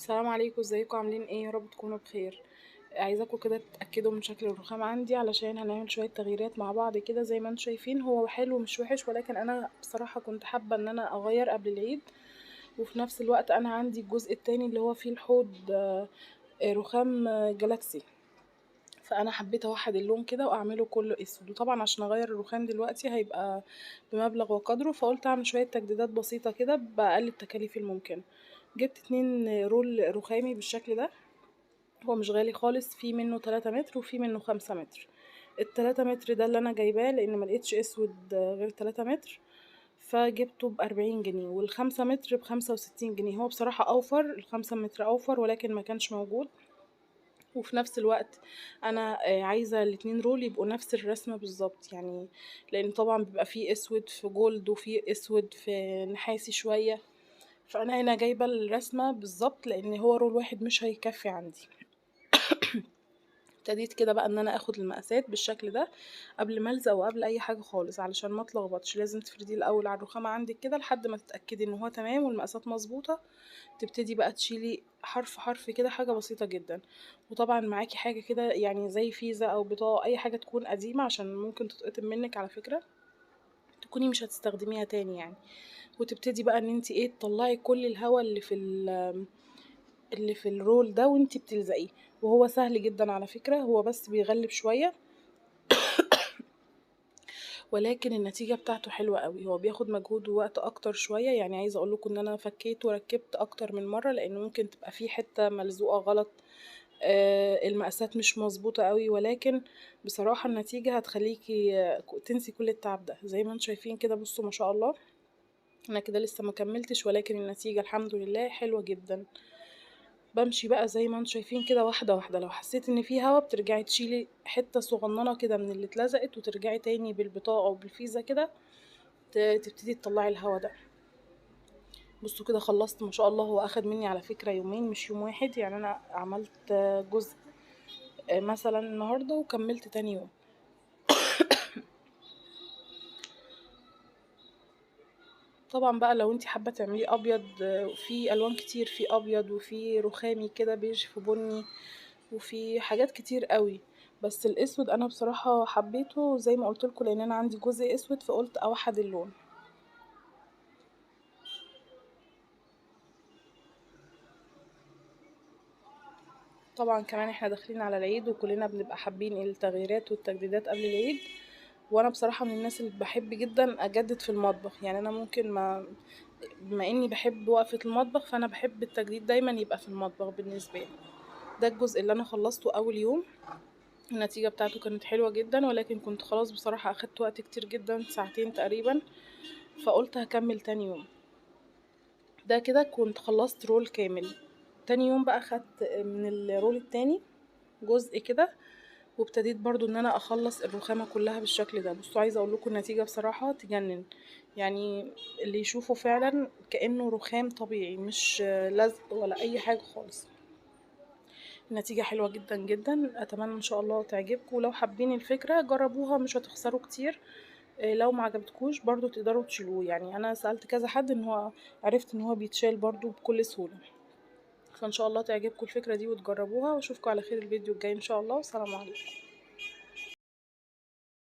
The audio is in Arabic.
السلام عليكم، ازيكم عاملين ايه؟ يا رب تكونوا بخير. عايزاكم كده تتاكدوا من شكل الرخام عندي علشان هنعمل شويه تغييرات مع بعض كده. زي ما انتم شايفين هو حلو مش وحش، ولكن انا بصراحه كنت حابه ان انا اغير قبل العيد. وفي نفس الوقت انا عندي الجزء التاني اللي هو فيه الحوض رخام جالاكسي. فانا حبيت اوحد اللون كده واعمله كله اسود، وطبعا عشان اغير الرخام دلوقتي هيبقى بمبلغ وقدره، فقلت اعمل شويه تجديدات بسيطه كده باقل التكاليف الممكنه. جبت 2 رول رخامي بالشكل ده. هو مش غالي خالص، في منه 3 متر وفي منه 5 متر. ال3 متر ده اللي انا جايباه لان ملقتش اسود غير 3 متر، فجبته ب40 جنيه، وال5 متر ب65 جنيه. هو بصراحة اوفر، ال5 متر اوفر ولكن ما كانش موجود. وفي نفس الوقت انا عايزة ال2 رول يبقوا نفس الرسمة بالظبط يعني، لان طبعا بيبقى فيه اسود في جولد وفيه اسود في نحاسي شوية. فانا هنا جايبة الرسمة بالظبط لان هو رول واحد مش هيكفي عندي. ابتديت كده بقى ان انا اخد المقاسات بالشكل ده قبل ما الزق وقبل اي حاجه خالص، علشان ما اتلخبطش. لازم تفرديه الاول على الرخامه عندك كده لحد ما تتاكدي ان هو تمام والمقاسات مظبوطه. تبتدي بقى تشيلي حرف حرف كده، حاجه بسيطه جدا. وطبعا معاكي حاجه كده يعني زي فيزا او بطاقه، اي حاجه تكون قديمه عشان ممكن تتقطم منك على فكره، تكوني مش هتستخدميها تاني يعني. وتبتدي بقى ان انت تطلعي كل الهواء اللي في الرول ده وانتي بتلزقيه. وهو سهل جدا على فكرة، هو بس بيغلب شوية ولكن النتيجة بتاعته حلوة قوي. هو بياخد مجهود ووقت اكتر شوية يعني. عايزة اقول لكم ان انا فكيت وركبت اكتر من مرة، لان ممكن تبقى في حتة ملزوقة غلط، المقاسات مش مظبوطة قوي، ولكن بصراحة النتيجة هتخليكي تنسي كل التعب ده. زي ما انتم شايفين كده، بصوا ما شاء الله. انا كده لسه ما كملتش، ولكن النتيجة الحمد لله حلوة جدا. بمشي بقى زي ما انتم شايفين كده واحدة واحدة. لو حسيت ان في هوا بترجعي تشيلي حتة صغننة كده من اللي اتلزقت، وترجعي تاني بالبطاقة او بالفيزا كده تبتدي تطلعي الهوا ده. بصوا كده خلصت ما شاء الله. هو اخد مني على فكرة يومين مش يوم واحد يعني. انا عملت جزء مثلا النهاردة وكملت تاني يوم. طبعا بقى لو انتي حابة تعمليه ابيض، في الوان كتير، في ابيض وفي رخامي كده بيج في بني، وفي حاجات كتير قوي. بس الاسود انا بصراحة حبيته زي ما قلت لكم، لان انا عندي جزء اسود فقلت اوحد اللون. طبعا كمان احنا داخلين على العيد وكلنا بنبقى حابين التغييرات والتجديدات قبل العيد. وانا بصراحة من الناس اللي بحب جدا اجدد في المطبخ يعني. انا ممكن ما بما اني بحب وقفة المطبخ، فانا بحب التجديد دايما يبقى في المطبخ بالنسبة لي. ده الجزء اللي انا خلصته اول يوم. النتيجة بتاعته كانت حلوة جدا، ولكن كنت خلاص بصراحة اخدت وقت كتير جدا، ساعتين تقريبا، فقلت هكمل تاني يوم. ده كده كنت خلصت رول كامل. تاني يوم بقى خدت من الرول التاني جزء كده، وابتديت برضو ان انا اخلص الرخامة كلها بالشكل ده. بصوا عايزة اقول لكم النتيجة بصراحة تجنن يعني. اللي يشوفه فعلا كأنه رخام طبيعي، مش لزق ولا اي حاجة خالص. النتيجة حلوة جدا جدا. اتمنى ان شاء الله تعجبكم. ولو حابين الفكرة جربوها، مش هتخسروا كتير. لو ما عجبتكوش برضو تقدروا تشيلوه يعني. انا سألت كذا حد ان هو عرفت ان هو بيتشال برضو بكل سهولة. فان شاء الله تعجبكم الفكرة دي وتجربوها، واشوفكم على خير الفيديو الجاي ان شاء الله. والسلام عليكم.